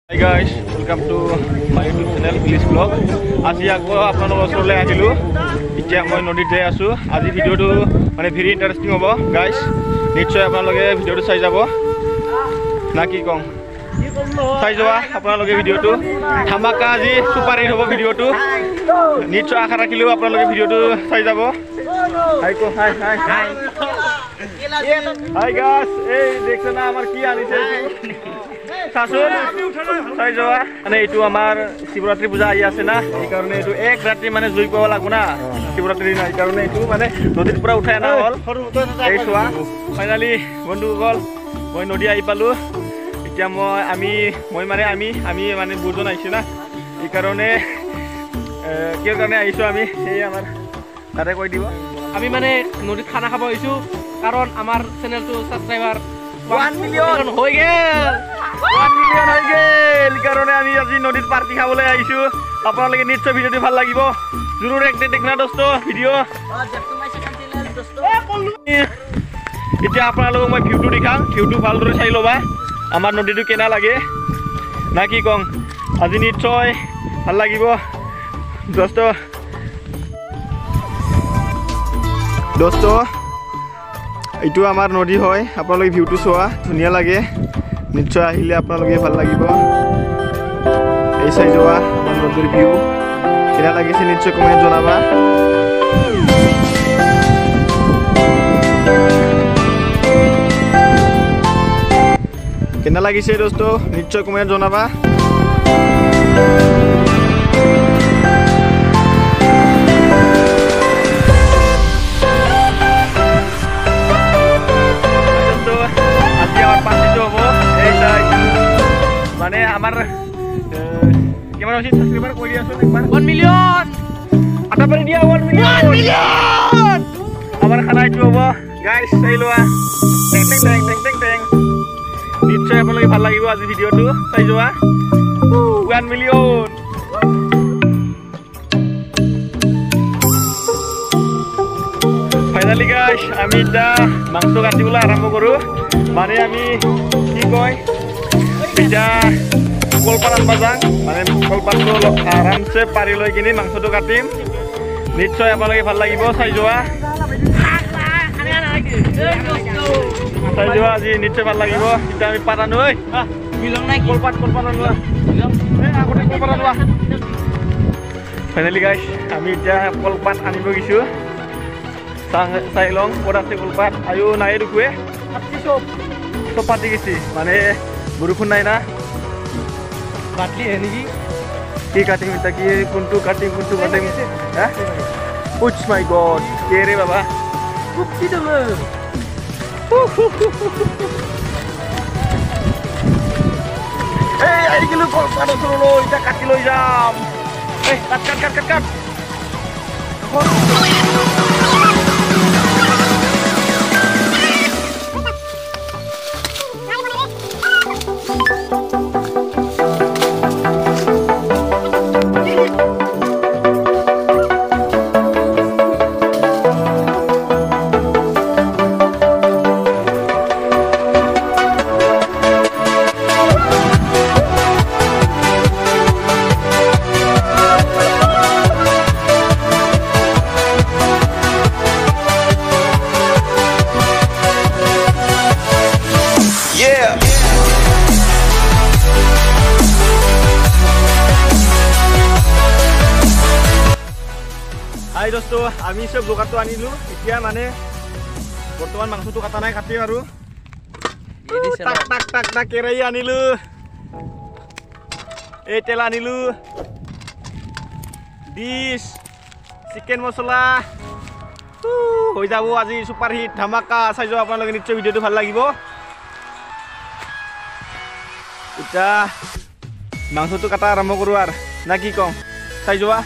Hi guys, welcome to my YouTube channel Village Vlog. আজি আকৌ আপোনালোকৰ ওচৰলৈ আহিলো। এতিয়া মই নদীত যাই আছো। আজি ভিডিওটো মানে very interesting হ'ব guys। নিশ্চয় আপোনালোকে ভিডিওটো চাই যাব। না কি কম? চাই যোৱা আপোনালোকে ভিডিওটো। ধামাকা আজি সুপাৰ হিট হ'ব ভিডিওটো। নিশ্চয় আশা ৰাখিলো আপোনালোকে ভিডিওটো চাই যাব। হাই কো হাই হাই হাই। হাই গাইস, এই দেখছনা আমাৰ কি আনিছে সাসুন চাই যোৱা মানে এইটো আমাৰ শিৱৰাত্ৰি পূজা আহি আছে না এই কাৰণে এইটো এক ৰাতি মানে জুই পাব লাগব না শিৱৰাত্ৰি দিনা এই কাৰণে এইটো মানে নদীৰ পৰা উঠাই আনা হ'ল এই চোৱা ফাইনালি বন্ধুসকল মই নদী আহি পালো এতিয়া আমি মানে বুজন আহিছো না এই কাৰণে কিয় কাৰণে আহিছো আমি এই আমাৰ তাতে কৈ দিব আমি মানে নদীত খানা খাব আহিছো কাৰণ আমাৰ চেনেলটো সাবস্ক্ৰাইবাৰ 1 মিলিয়ন হৈ গেল 1 মিলিয়ন হৈ গেল কাৰণে আমি আজি নদীত পাৰ্টি খাবলৈ আহিছো আপোনালোকে নিশ্চয় ভিডিওটো ভাল লাগিব জৰুৰ একদে দেখনা দোস্ত ভিডিও এতিয়া আপোনালোকক মই ভিউটো দেখাম ভিউটো ভালদৰে চাই লবা আমাৰ নদীটো কেনা লাগে না কি কম আজি নিশ্চয় ভাল লাগিব দোস্ত এইটো আমাৰ নদী হয় আপোনালোকে ভিউটো চোৱা ধুনীয়া লাগে নিশ্চয় আহিলে আপোনালোকে ভাল লাগিব এই চাই যোৱা আমাৰ নদীৰ ভিউ কেনে লাগিছে নিশ্চয় কমেন্ট জনাবা কেনে লাগিছে দোস্ত নিশ্চয় কমেন্ট জনাবা মানে আমার কেমন আছে সাবস্ক্রাইবার কই দিয়াছো একবার 1 মিলিয়ন আটা পারি দিয়া 1 মিলিয়ন আমার খানা আইছো হবো গাইস চাই লোৱা টেং টেং টেং টেং টেং নিশ্চয় আপোনালোকে ভাল লাগিব আজি ভিডিওটো চাই যোৱা 1 মিলিয়ন ফাইনালি গাইস আমি এটা মাংস কাটিবলৈ আৰম্ভ কৰো মানে আমি কি কয় এটা কলপাত বাজাং মানে কলপাতটো অলপ আৰামছে পাৰি লৈ কিনি মাংসটো কাটিম নিশ্চয় আপোনালোকে ভাল লাগিব চাই যোৱা আজি নিশ্চয় ভাল লাগিব এতিয়া আমি পাত আনো মিলং নাই কলপাত আনোৱা আগতে কলপাত আনোৱা ফাইনেলি গাইছ আমি এতিয়া কলপাত আনিব গৈছো চাই লওঁ ক'ত আছে কলপাত আয়ো নাই দেখুৱে চব পাতি গৈছি মানে বৰষুণ নাই না বাটলি হে নেকি কি কাটিম এটা কি কোনটো কাটিম হা উচ মাই গড কে রে বাবা কুপি দম এই আই গেলো কলপাত চলো এটা কাটি লৈ যাম এই কাট হাই দোস্ত আমি সব যোগাৰটো আনিলো এতিয়া মানে বৰ্তমান মাংসটো কাটা নাই কাটিম আৰু টাক কেৰাহী আনিলো এই তেল আনিলো ডিশ চিকেন মছলা হৈ যাব আজি সুপাৰ হিট ধামাকা চাই যোৱা আপোনালোকে নিশ্চয় ভিডিওটো ভাল লাগিব এতিয়া মাংসটো কাটা আৰম্ভ কৰো আৰু না কি কম চাই যোৱা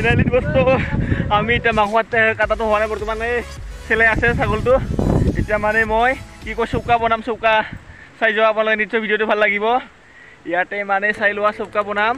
ফাইনালি বস্তু আমি এতিয়া মাংসত কাটাটো হোৱা নাই বৰ্তমান এই চেলাই আছে ছাগলটো এতিয়া মানে মই কি কয় চৌকা বনাম চৌকা চাই যোৱা আপোনালোকে নিশ্চয় ভিডিঅ'টো ভাল লাগিব ইয়াতে মানে চাই লোৱা চৌকা বনাম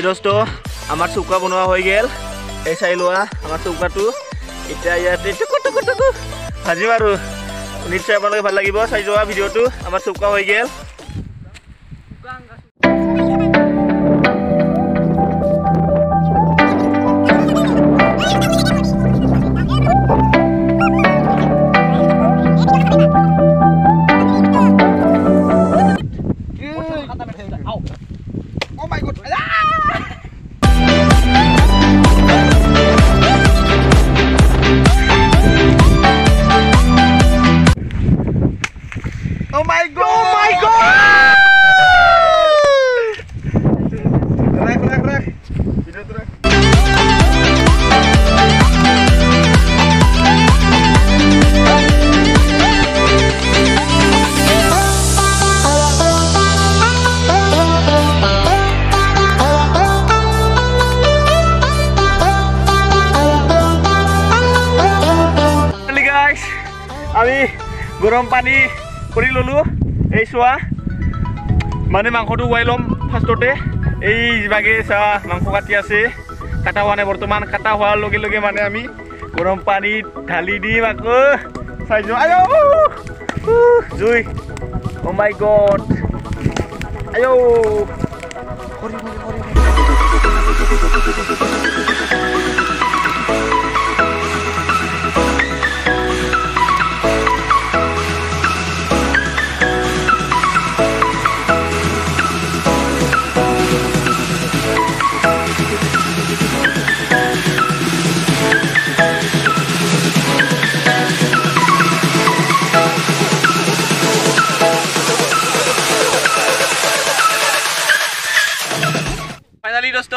দোস্ত আমাৰ চৌকা বনোৱা হৈ গেল এই চাই লোৱা আমাৰ চৌকাটো এতিয়া ইয়াতে টুকু টুকু টুকু ভাজিম আৰু নিশ্চয় আপোনালোকে ভাল লাগিব চাই যোৱা ভিডিঅ'টো আমাৰ চৌকা হৈ গেল Oh my god! Oh my god! Rek. Video tuh, Rek. Halo guys, আমি গৰম পানী কৰি ললো এই চোৱা মানে মাংসটো ওয়াই লম ফাৰ্ষ্টতে এই বাগে চা মাংস কাটি আছে কাটা হোৱা নাই বৰ্তমান কাটা হোৱাৰ লগে লগে মানে আমি গৰম পানী ঢালি দিম আকৌ চাই যোৱা আয়ো জুই ও মাই গড আয়ো ফাইনালি দোস্ত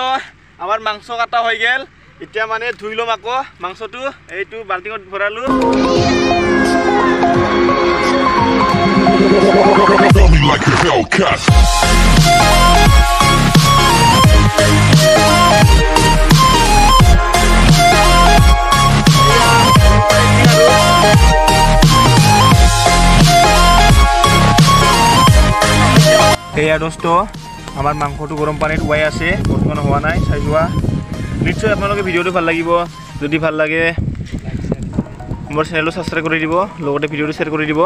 আমার মাংস কাটা হৈ গেল এতিয়া মানে ধুই লম আকৌ মাংসটো এইটো বালটিঙত ভৰালো এয়া দোস্ত আমাৰ মাংসটো গৰম পানীত ওয়াই আছে বৰ্তমান হওয়া নাই চাই যোৱা নিশ্চয় আপোনালোকে ভিডিওটো ভাল লাগিব যদি ভাল লাগে মোৰ চেনেলটো সাবস্ক্ৰাইব কৰি দিব লগতে ভিডিওটো শেয়াৰ কৰি দিব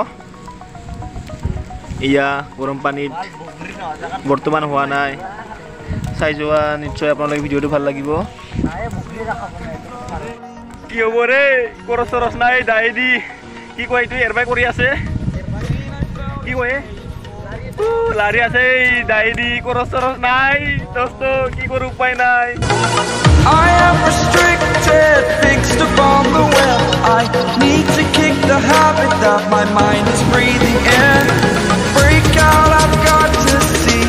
ইয়া গৰম পানীত বৰ্তমান হওয়া নাই চাই যোৱা নিশ্চয় আপোনালোকে ভিডিওটো ভাল লাগিব কি হ'ব ৰে কৰছ ৰছ নাই দাই দি কি কয় এইটো এৰবাই কৰি আছে কি কয় লারি আছে ডাইরি করস নাই দোস্ত কি করে উপায় নাই I am restricted, fixed upon the web. I need to kick the habit that my mind is breathing in. Break out, I've got to see.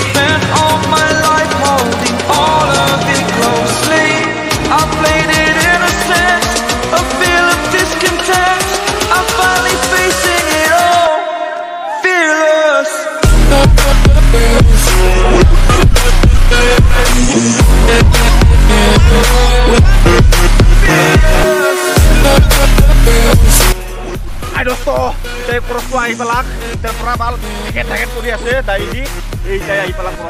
Spent all my life holding all of it closely. I played it innocent, a feel of discontent. I'm finally facing it all. Ay dosto, saya perlu ahi pelak dan perabal sakit-sakit pun biasa dari ini, saya ahi pelak bro.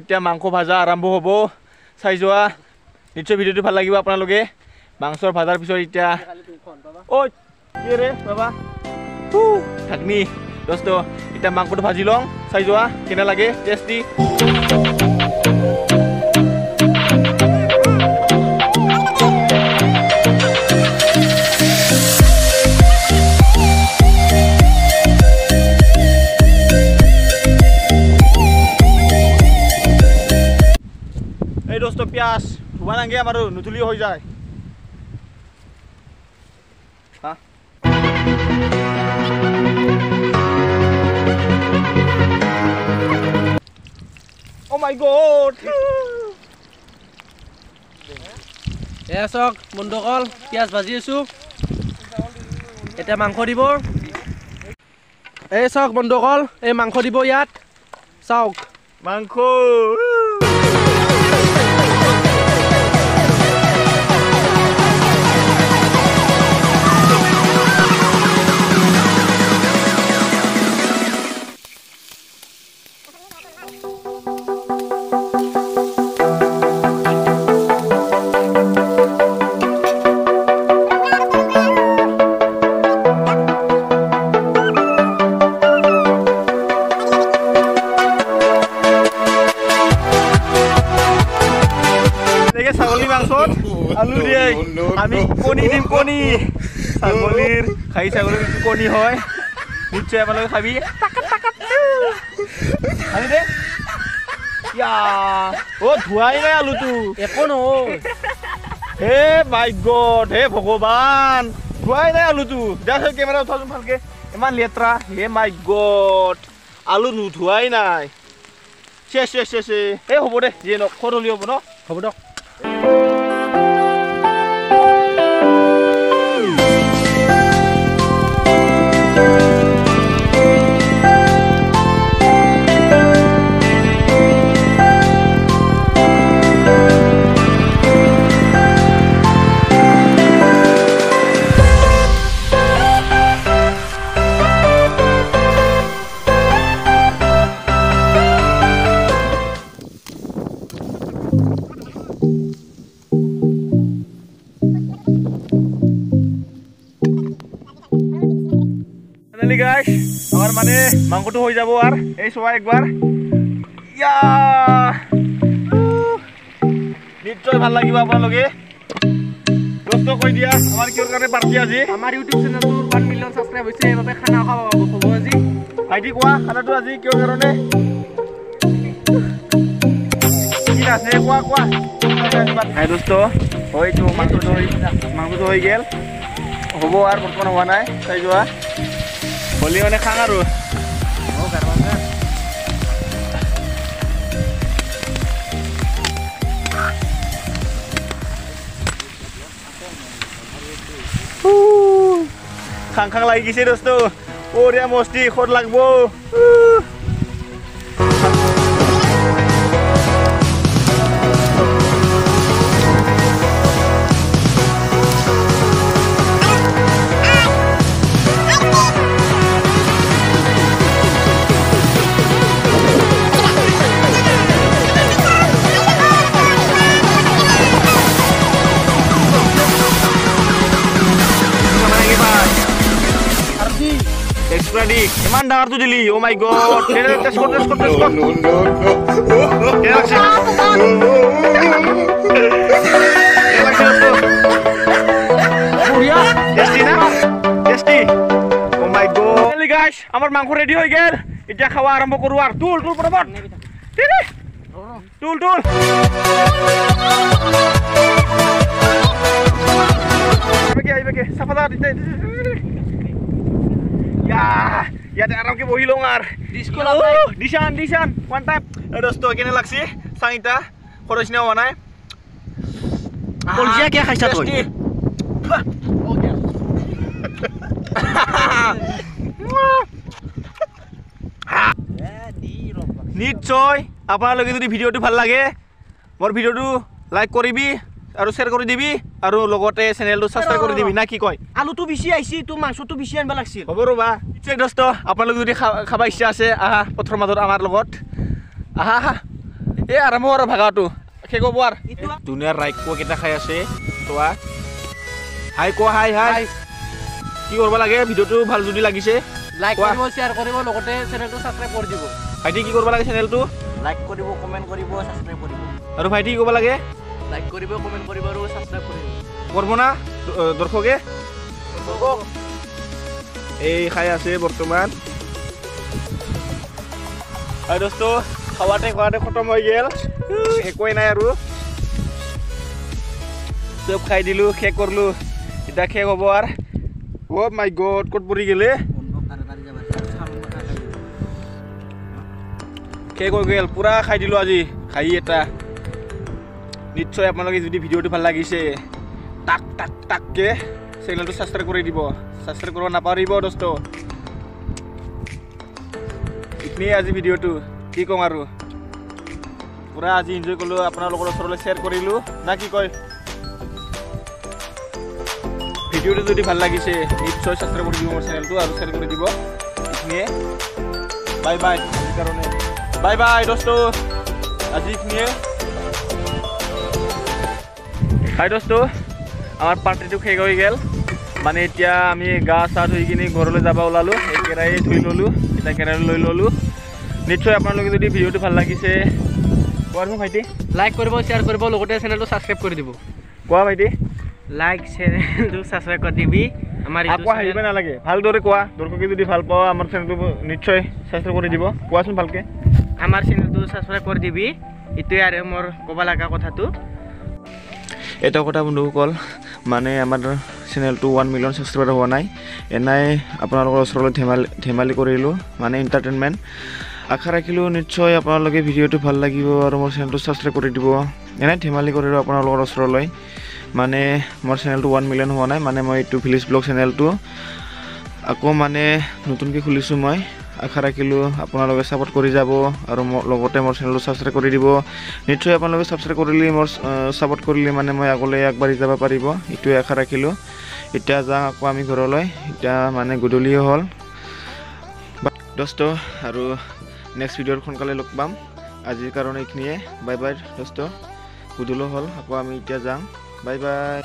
এতিয়া মাংস ভাজা আৰম্ভ হ'ব চাই যোৱা নিশ্চয় ভিডিঅ'টো ভাল লাগিব আপোনালোকে মাংসৰ ভাজাৰ পিছত এতিয়া ঐ কি ৰে বাবা ঢাকনি দোস্ত এতিয়া মাংসটো ভাজি লওঁ চাই যোৱা কেনে লাগে টেষ্টি এই দোস্ত পিয়াজ ধুবা নাগে আমাৰ নুতুলি হৈ যায় হা Oh my god! চাওক বন্ধুসকল পিঁয়াজ ভাজি আছোঁ এতিয়া মাংস দিব এই চাওক বন্ধুসকল এই মাংস দিব ইয়াত চাওক মাংস ছাগলী মাংসত আলু দিয়ে আমি কণী দিম কণী ছাগলীৰ খাই ছাগলীৰ কণী হয় নিশ্চয় আপোনালোকে খাবি খাবি দে ধোৱাই নাই আলুটো একো নহয় হে মাই গড হে ভগৱান ধোৱাই নাই আলুটো যা কেমেৰা উঠাচোন ভালকে ইমান লেতেৰা হে মাই গড আলু নোধোৱাই নাই চেচ এই হ'ব দে যিয়ে নক সৰলি হ'ব ন হ'ব দিয়ক গাইস আমার মানে মাংসটো হয়ে যাব আর এই সবাই একবার ইয়া নিশ্চয় ভাল লাগিব আপোনালোকে দোস্ত কই দিয়া আমার কিৰ কাৰণে পাৰ্টি আজি আমাৰ ইউটিউব চেনেলটো 1 মিলিয়ন সাবস্ক্ৰাইব হৈছে এইভাবে খানা খাব হ'ব আজি আইডি কোৱা খানাটো আজি কিৰ কাৰণে কি আছে কোৱা হাই দোস্ত হয়তো মাংসটো হৈ গেল হ'ব আৰু বৰ্তমান হোৱা নাই চাই যোৱা বলি মানে খাং আৰু খাং লাগি গৈছে দোস্ত ওৰিয়া মস্তি খোদ লাগব Ready? Iman dangar tu jeli. Oh my god. Tes kod. No. Tasty. Oh my god. Hey guys, amar mangko ready hoy gel. Itya khawa arambho koru ar. Tul porobot. Tul. Beke. Sapata dite. Ya te aram ke bohi longar. Dishan. One time. Dosto kene lagsi? Sangita. Khorosh ne howa nai. কলজিয়া কে খাইছা তুই নিশ্চয় আপোনালোকে যদি ভিডিওটো ভাল লাগে মোৰ ভিডিওটো লাইক কৰিবি আৰু শেয়াৰ কৰি দিবি আৰু লগতে চেনেলটো সাবস্ক্ৰাইব কৰি দিবি না কি কয় আলুটো বেছি আইছি তো মাংসটো বেছি আনবা লাগছিল হ'ব ৰবা চেক দোস্ত আপোনালোকে যদি খাবা ইচ্ছা আছে আহা পথৰ মাজত আমাৰ লগত আহা এই আৰম্ভ কৰ ভাগাটো শেষ হ'ব আৰু ধুনীয়া ৰাইককেইটা খাই আছে চোৱা হাই কোৱা হাই হাই কি কৰিব লাগে ভিডিঅ'টো ভাল যদি লাগিছে লাইক কৰিব শ্বেয়াৰ কৰিব লগতে চেনেলটো সাবস্ক্ৰাইব কৰি দিব ভাইটি কি কৰিব লাগে চেনেলটো লাইক কৰিব কমেন্ট কৰিব সাবস্ক্ৰাইব কৰিব আৰু ভাইটি কি কৰিব লাগে লাইক কৰিব কমেন্ট কৰিব আৰু সাবস্ক্ৰাইব কৰিব কৰিব না দৰ্শকে এই খাই আছে বৰ্তমান আৰু দোস্ত খাওয়াতে খতম হৈ গেল একোই নাই আৰু সব খাই দিলো শেষ করলু এটা শেষ হব আর ও মাই গড কত পড়ি গেলে শেষ হৈ গেল পুরা খাই দিলো আজি খাই এটা নিশ্চয় আপোনালোকে যদি ভিডিওটো ভাল লাগিছে টাক টাক টাককে চ্যানেলটো সাবস্ক্রাইব কৰি দিব সাবস্ক্ৰাইব কৰিব নাপাৰিব দোস্ত ইতনি আজি ভিডিওটো কি কম আৰু পুৰা আজি এনজয় কৰলো আপোনালোকৰ ওচৰলৈ শেয়াৰ কৰিলো না কি কয় ভিডিওটো যদি ভাল লাগিছে নিশ্চয় সাবস্ক্ৰাইব কৰি দিব মোৰ চেনেলটো আৰু শেয়াৰ কৰি দিব ইতনিয়ে বাই বাই আজিৰ কাৰণে বাই বাই দোস্ত আজি ইতনিয়ে হাই দোস্ত আমাৰ পাৰ্টিটো শেষ হৈ গেল মানে এতিয়া আমি গা চা ধুই কিনি ঘৰলৈ যাব ওলালো এই কেৰাহী ধুই ললো এটা কেৰাহী লৈ ললো নিশ্চয় আপোনালোকে যদি ভিডিওটো ভাল লাগিছে কোৱা ভাইটি লাইক কৰিব শ্বেয়াৰ কৰিব লগতে চেনেলটো সাবস্ক্ৰাইব কৰি দিব কোৱা ভাইটি লাইক চেনেলটো সাবস্ক্ৰাইব কৰি দিবি আমাৰ আকৌ আহিব নালাগে ভালদৰে কোৱা দৰ্শকে যদি ভাল পাওঁ আমাৰ চেনেলটো নিশ্চয় সাবস্ক্ৰাইব কৰি দিব কোৱাচোন ভালকে আমাৰ চেনেলটো সাবস্ক্ৰাইব কৰি দিবি ইটোৱে আৰু মোৰ ক'ব লগা কথাটো এটা কথা বন্ধুসকল মানে আমাৰ চেনেলটো 1 মিলিয়ন সাবস্ক্ৰাইবাৰ হোৱা নাই এনাই আপোনালোকৰ ওচৰলৈ ধেমালি কৰিলোঁ মানে এণ্টাৰটেইনমেণ্ট আশা ৰাখিলোঁ নিশ্চয় আপোনালোকে ভিডিঅ'টো ভাল লাগিব আৰু মোৰ চেনেলটো সাবস্ক্ৰাইব কৰি দিব এনাই ধেমালি কৰিলোঁ আপোনালোকৰ ওচৰলৈ মানে মোৰ চেনেলটো 1 মিলিয়ন হোৱা নাই মানে মই এইটো ভিলেজ ব্লগ চেনেলটো আকৌ মানে নতুনকৈ খুলিছোঁ মই আশা ৰাখিলোঁ আপোনালোকে ছাপোৰ্ট কৰি যাব আৰু লগতে মোৰ চেনেলটো সাবস্ক্ৰাইব কৰি দিব নিশ্চয় আপোনালোকে সাবস্ক্ৰাইব কৰিলে মোৰ ছাপোৰ্ট কৰিলে মানে মই আগলৈ আগবাঢ়ি যাব পাৰিব এইটোৱে আশা ৰাখিলোঁ এতিয়া যাওঁ আকৌ আমি ঘৰলৈ এতিয়া মানে গধূলিও হ'ল দোস্ত আৰু নেক্সট ভিডিঅ'ত সোনকালে লগ পাম আজিৰ কাৰণে এইখিনিয়ে বাই বাই দোস্ত গধূলি হ'ল আকৌ আমি এতিয়া যাম বাই বাই